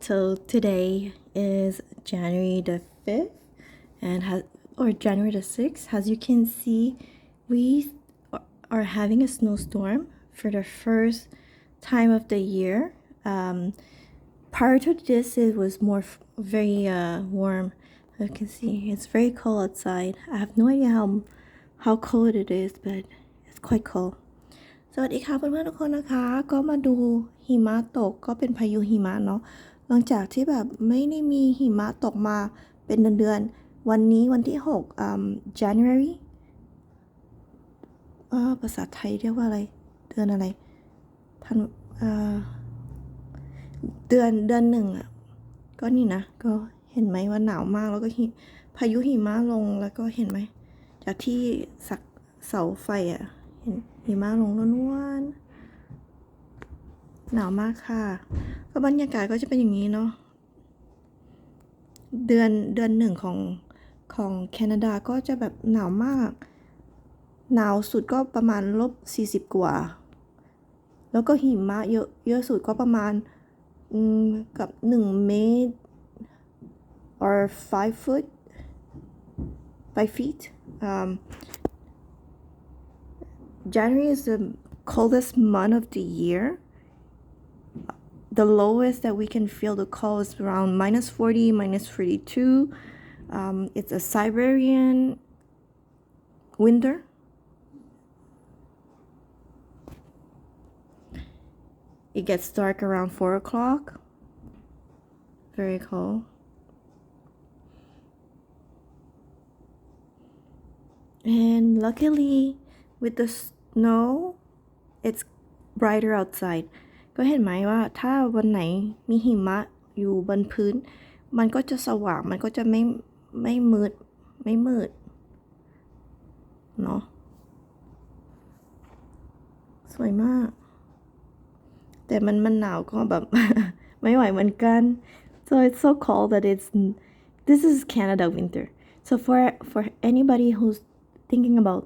So today is January the 5th or January the 6th. As you can see, we are having a snowstorm for the first time of the year. Prior to this, it was very warm. As you can see, it's very cold outside. I have no idea how cold it is, but it's quite cold. สวัสดีค่ะเพื่อนๆทุกคนนะคะก็มาดูหิมะตกก็เป็นพายุหิมะเนาะหลังจากที่แบบไม่ได้มีหิมะตกมาเป็นเดือนวันนี้วันที่6 January ภาษาไทยเรียกว่าอะไรเดือนอะไรเดือนหนึ่งก็นี่นะก็เห็นไหมว่าหนาวมากแล้วก็พายุหิมะลงแล้วก็เห็นไหมจากที่เสาไฟเห็นหิมะลงล้วนๆหนาวมากค่ะก็บรรยากาศก็จะเป็นอย่างนี้เนาะเดือนหนึ่งของแคนาดาก็จะแบบหนาวมากหนาวสุดก็ประมาณ-40กว่าแล้วก็หิมะเยอะสุดก็ประมาณกับ1 เมตร or 5 feet January is the coldest month of the year. The lowest that we can feel the cold is around -40, -42. It's a Siberian winter. It gets dark around 4 o'clock. Very cold. And luckily, with the snow, it's brighter outside. ก็เห็นไหมว่าถ้าวันไหนมีหิมะอยู่บนพื้นมันก็จะสว่างมันก็จะไม่มืดเนาะสวยมากแต่มันหนาวก็แบบ ไม่ไหวเหมือนกัน so it's so cold that this is Canada winter. So for anybody who's thinking about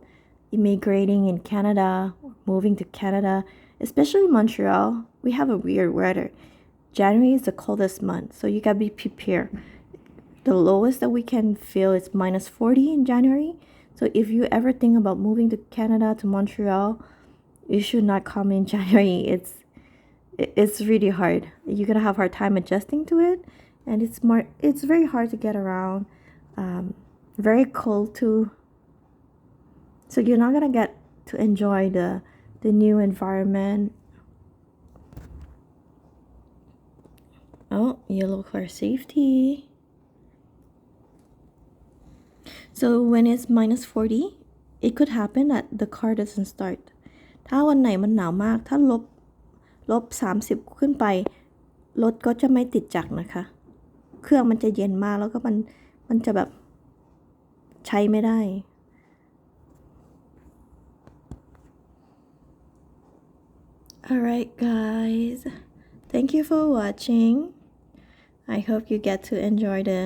immigrating in Canada or moving to Canada, especially Montreal, we have a weird weather. January is the coldest month, so you gotta be prepared. The lowest that we can feel is -40 in January. So if you ever think about moving to Canada, to Montreal, you should not come in January. It's really hard. You're gonna have a hard time adjusting to it, and it's very hard to get around. Very cold too. So you're not gonna get to enjoy the new environment. Oh, yellow for safety. So when it's -40, it could happen that the car doesn't start. ถ้าวันไหนมันหนาวมากถ้าลบ30ขึ้นไปรถก็จะไม่ติดจักรนะคะเครื่องมันจะเย็นมากแล้วก็มันจะแบบใช้ไม่ได้Alright guys, thank you for watching. I hope you get to enjoy the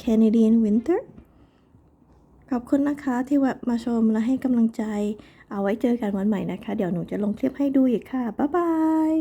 Canadian winter. ขอบคุณนะคะที่แวะมาชมและให้กำลังใจเอาไว้เจอกันวันใหม่นะคะเดี๋ยวหนูจะลงคลิปให้ดูอีกค่ะบ๊ายบาย